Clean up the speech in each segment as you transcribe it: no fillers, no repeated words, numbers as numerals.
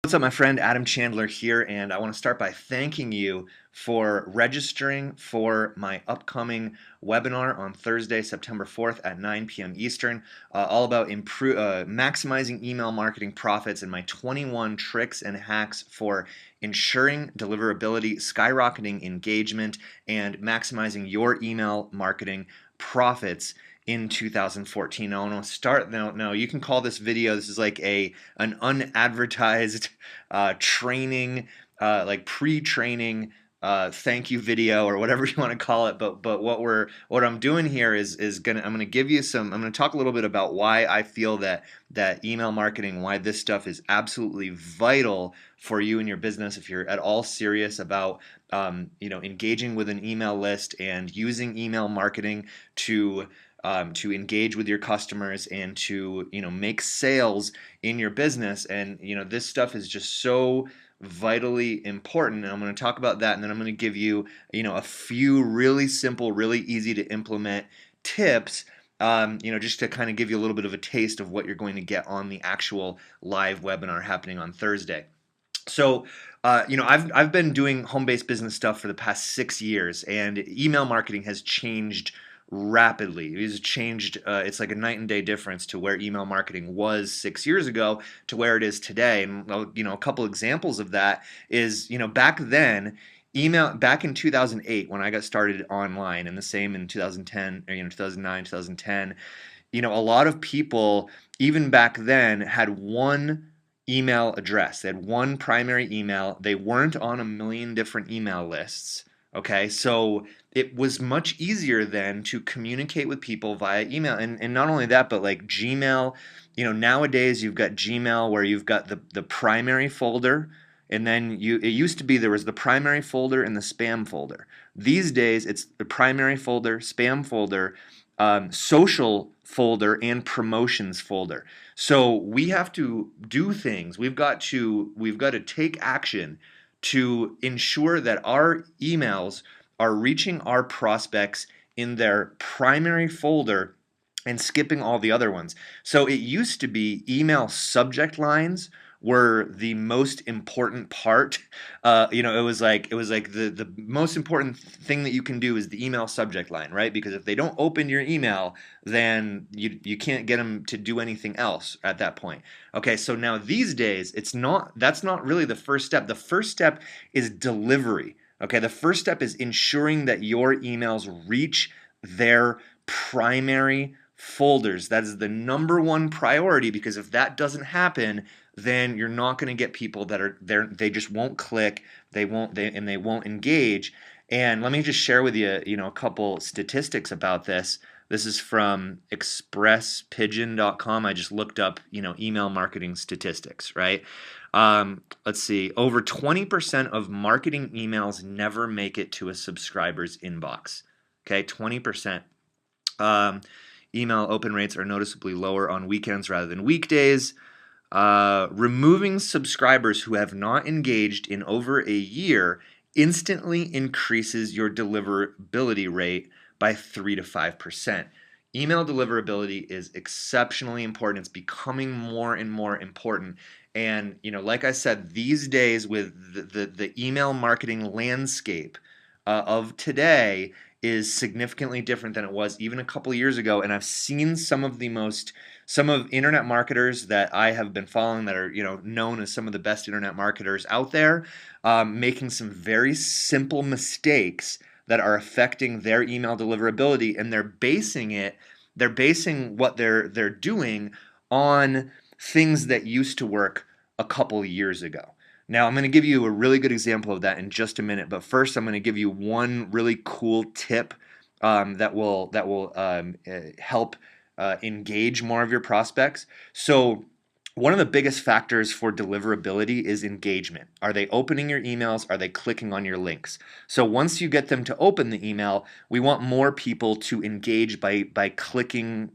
What's up, my friend? Adam Chandler here, and I want to start by thanking you for registering for my upcoming webinar on Thursday, September 4th at 9 p.m. Eastern, all about maximizing email marketing profits and my 21 tricks and hacks for ensuring deliverability, skyrocketing engagement, and maximizing your email marketing profits in 2014. Now, I want to start now. You can call this video. This is like an unadvertised training, like pre-training thank you video or whatever you want to call it. But what I'm doing here is I'm gonna give you some. I'm gonna talk a little bit about why I feel that email marketing, why this stuff is absolutely vital for you and your business if you're at all serious about engaging with an email list and using email marketing to engage with your customers and to make sales in your business. And this stuff is just so vitally important, and I'm going to talk about that, and then I'm going to give you a few really simple, really easy to implement tips, just to kind of give you a little bit of a taste of what you're going to get on the actual live webinar happening on Thursday. So, I've been doing home-based business stuff for the past 6 years, and email marketing has changed rapidly. It's changed. It's like a night and day difference to where email marketing was 6 years ago to where it is today. And a couple examples of that is back then. Back in 2008 when I got started online, and the same in 2010 or 2009, 2010, a lot of people even back then had one email address. They had one primary email. They weren't on a million different email lists. Okay, so it was much easier then to communicate with people via email. And not only that, but like Gmail, nowadays you've got Gmail where you've got the primary folder, and then it used to be there was the primary folder and the spam folder. These days it's the primary folder, spam folder, social folder, and promotions folder. So we have to do things. We've got to take action to ensure that our emails are reaching our prospects in their primary folder and skipping all the other ones. So it used to be email subject lines were the most important part. It was like the most important thing that you can do is the email subject line, right? Because if they don't open your email, then you can't get them to do anything else at that point. Okay, so now these days that's not really the first step. The first step is delivery. Okay, the first step is ensuring that your emails reach their primary folders. That is the number one priority, because if that doesn't happen, then you're not going to get people that are there. They just won't click. They won't engage. And let me just share with you, a couple statistics about this. This is from expresspigeon.com. I just looked up, email marketing statistics, right? Let's see. Over 20% of marketing emails never make it to a subscriber's inbox. Okay, 20%. Email open rates are noticeably lower on weekends rather than weekdays. Removing subscribers who have not engaged in over a year instantly increases your deliverability rate by 3 to 5%. Email deliverability is exceptionally important. It's becoming more and more important. And like I said, these days with the email marketing landscape of today is significantly different than it was even a couple years ago. And I've seen some of internet marketers that I have been following that are known as some of the best internet marketers out there, making some very simple mistakes that are affecting their email deliverability, and they're basing what they're doing on things that used to work a couple years ago. Now, I'm going to give you a really good example of that in just a minute, but first I'm going to give you one really cool tip that will help engage more of your prospects. So one of the biggest factors for deliverability is engagement. Are they opening your emails? Are they clicking on your links? So once you get them to open the email, we want more people to engage by clicking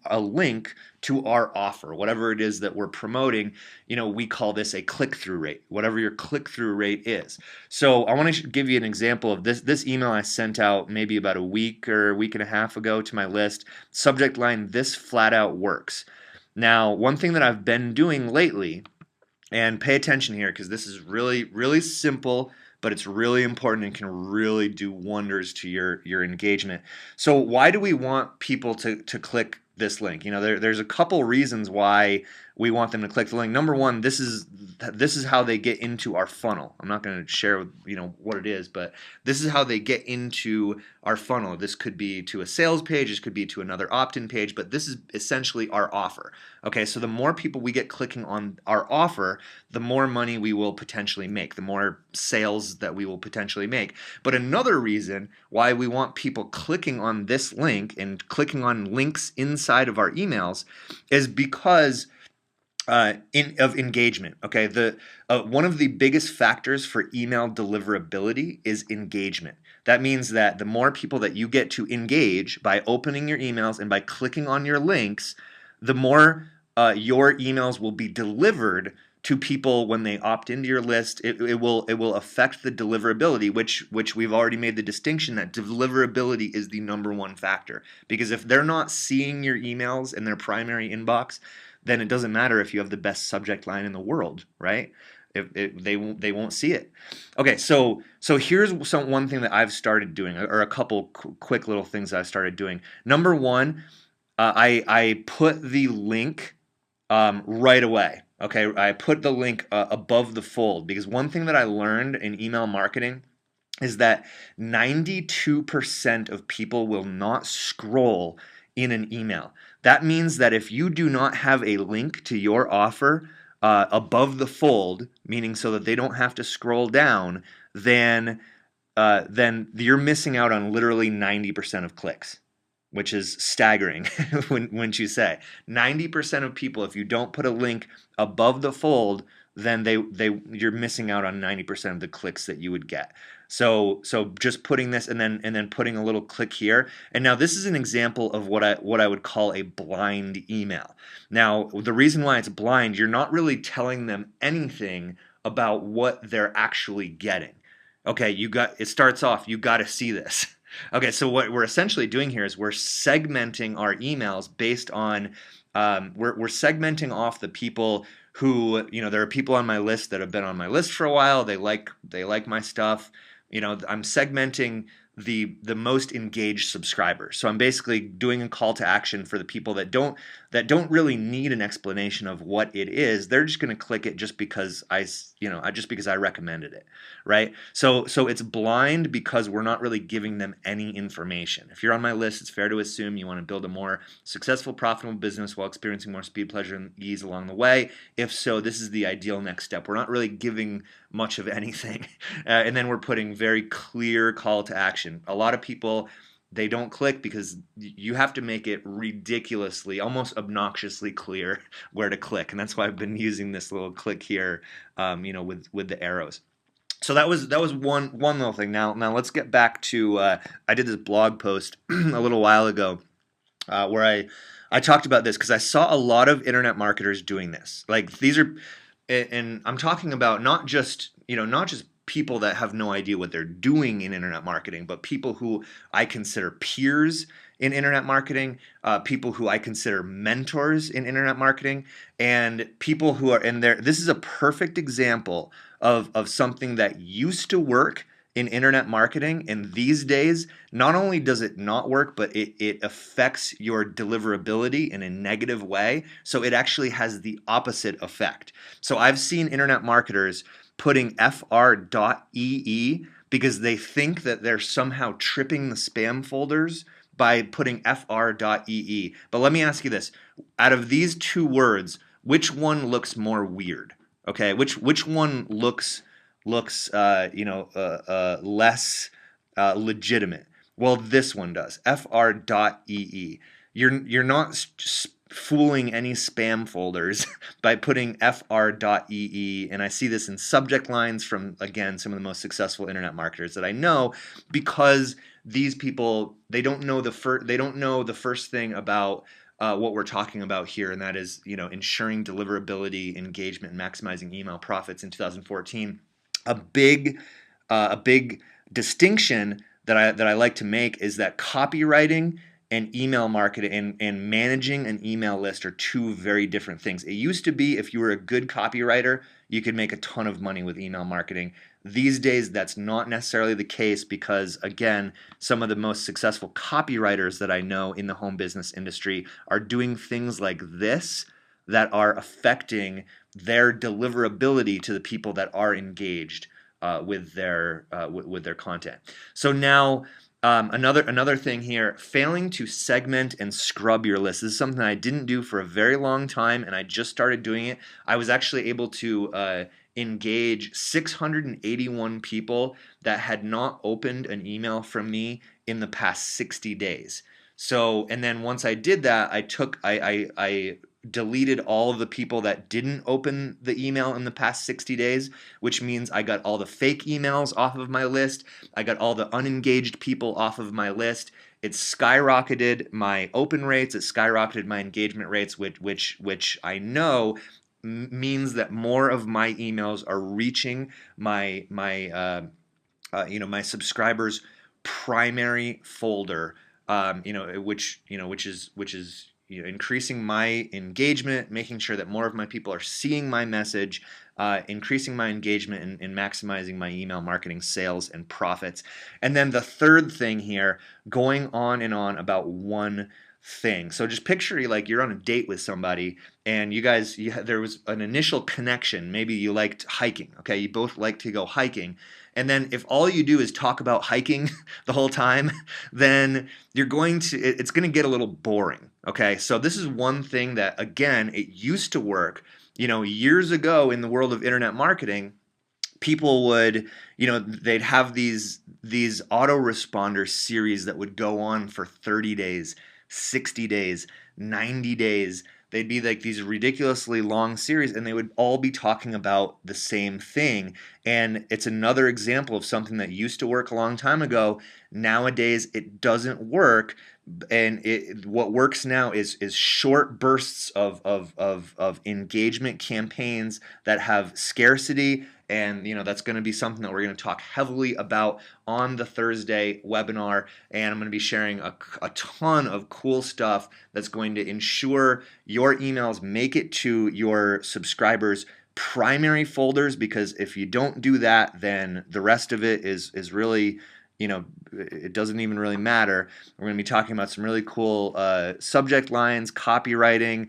a link to our offer, whatever it is that we're promoting. We call this a click-through rate, whatever your click-through rate is. So I want to give you an example of this email I sent out maybe about a week or a week and a half ago to my list. Subject line: this flat out works. Now, one thing that I've been doing lately And pay attention here because this is really, really simple, but it's really important and can really do wonders to your engagement. So why do we want people to click this link? There's a couple reasons why we want them to click the link. Number one, this is how they get into our funnel. I'm not going to share what it is, but this is how they get into our funnel. This could be to a sales page, this could be to another opt-in page, but this is essentially our offer. Okay, so the more people we get clicking on our offer, the more money we will potentially make, the more sales that we will potentially make. But another reason why we want people clicking on this link and clicking on links inside of our emails is because of engagement. Okay, one of the biggest factors for email deliverability is engagement. That means that the more people that you get to engage by opening your emails and by clicking on your links, the more your emails will be delivered to people when they opt into your list. It will affect the deliverability, which we've already made the distinction that deliverability is the number one factor. Because if they're not seeing your emails in their primary inbox, then it doesn't matter if you have the best subject line in the world, right? They won't see it. Okay, so here's one thing that I've started doing, or a couple quick little things I've started doing. Number one, I put the link right away. Okay, I put the link above the fold because one thing that I learned in email marketing is that 92% of people will not scroll in an email. That means that if you do not have a link to your offer above the fold, meaning so that they don't have to scroll down, then you're missing out on literally 90% of clicks, which is staggering. Wouldn't you say? 90% of people, if you don't put a link above the fold, then you're missing out on 90% of the clicks that you would get. So just putting this and then putting a little click here. And now this is an example of what I would call a blind email. Now, the reason why it's blind, you're not really telling them anything about what they're actually getting. Okay, it starts off, you got to see this. Okay, so what we're essentially doing here is we're segmenting our emails based on we're segmenting off the people who, there are people on my list that have been on my list for a while. They like my stuff. I'm segmenting the most engaged subscribers. So I'm basically doing a call to action for the people that don't really need an explanation of what it is. They're just going to click it just because I recommended it, right? So it's blind because we're not really giving them any information. If you're on my list, it's fair to assume you want to build a more successful, profitable business while experiencing more speed, pleasure, and ease along the way. If so, this is the ideal next step. We're not really giving much of anything. And then we're putting very clear call to action. A lot of people, they don't click because you have to make it ridiculously, almost obnoxiously clear where to click. And that's why I've been using this little click here, with the arrows. So that was one little thing. Now let's get back to I did this blog post a little while ago where I talked about this because I saw a lot of internet marketers doing this. Like these are, and I'm talking about not just people that have no idea what they're doing in internet marketing, but people who I consider peers in internet marketing, people who I consider mentors in internet marketing, and people who are in there. This is a perfect example of something that used to work in internet marketing, and these days, not only does it not work, but it affects your deliverability in a negative way. So it actually has the opposite effect. So I've seen internet marketers putting fr.ee because they think that they're somehow tripping the spam folders by putting fr.ee. But let me ask you this. Out of these two words, which one looks more weird? Okay, which one looks less legitimate? Well, this one does. fr.ee. You're not fooling any spam folders by putting fr.ee, and I see this in subject lines from, again, some of the most successful internet marketers that I know, because these people, they don't know the first thing about what we're talking about here, and that is ensuring deliverability, engagement, and maximizing email profits in 2014. A big distinction that I like to make is that copywriting and email marketing and managing an email list are two very different things. It used to be if you were a good copywriter, you could make a ton of money with email marketing. These days, that's not necessarily the case because, again, some of the most successful copywriters that I know in the home business industry are doing things like this that are affecting their deliverability to the people that are engaged with their content. So now, another thing here, failing to segment and scrub your list. This is something I didn't do for a very long time, and I just started doing it. I was actually able to engage 681 people that had not opened an email from me in the past 60 days. So, and then once I did that, I deleted all of the people that didn't open the email in the past 60 days, which means I got all the fake emails off of my list. I got all the unengaged people off of my list. It skyrocketed my open rates. It skyrocketed my engagement rates, which I know means that more of my emails are reaching my subscribers' primary folder. Which is increasing my engagement, making sure that more of my people are seeing my message, increasing my engagement, and maximizing my email marketing sales and profits. And then the third thing here, going on and on about one thing. So just picture like you're on a date with somebody and there was an initial connection. Maybe you liked hiking. Okay, you both like to go hiking. And then if all you do is talk about hiking the whole time, then it's going to get a little boring. Okay, so this is one thing that, again, it used to work. Years ago in the world of internet marketing, people would, they'd have these autoresponder series that would go on for 30 days, 60 days, 90 days. They'd be like these ridiculously long series, and they would all be talking about the same thing. And it's another example of something that used to work a long time ago. Nowadays, it doesn't work. And what works now is short bursts of engagement campaigns that have scarcity. And that's going to be something that we're going to talk heavily about on the Thursday webinar. And I'm going to be sharing a ton of cool stuff that's going to ensure your emails make it to your subscribers' primary folders, because if you don't do that, then the rest of it is really, it doesn't even really matter. We're going to be talking about some really cool subject lines, copywriting,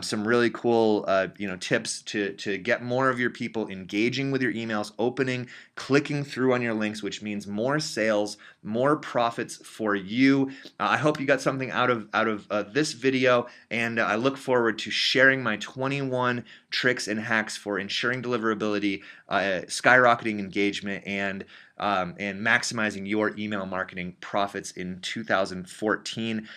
some really cool tips to get more of your people engaging with your emails, opening, clicking through on your links, which means more sales, more profits for you. I hope you got something out of this video, and I look forward to sharing my 21 tricks and hacks for ensuring deliverability, skyrocketing engagement, and maximizing your email marketing profits in 2014.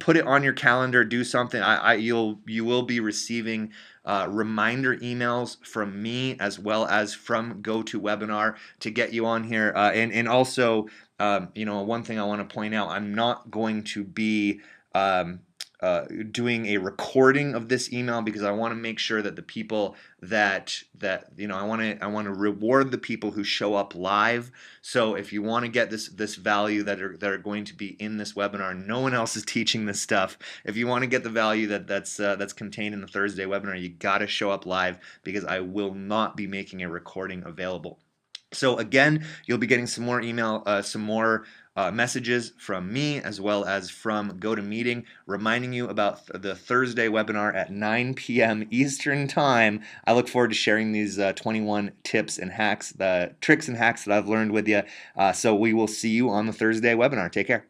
Put it on your calendar. Do something. You will be receiving reminder emails from me as well as from GoToWebinar to get you on here. And also, one thing I want to point out: I'm not going to be doing a recording of this email, because I want to make sure that the people that I want to reward the people who show up live. So if you want to get this value that are going to be in this webinar, no one else is teaching this stuff. If you want to get the value that's contained in the Thursday webinar, you got to show up live, because I will not be making a recording available. So again, you'll be getting some more messages from me as well as from GoToMeeting, reminding you about the Thursday webinar at 9 p.m. Eastern Time. I look forward to sharing these 21 tips and hacks, the tricks and hacks that I've learned with you. So we will see you on the Thursday webinar. Take care.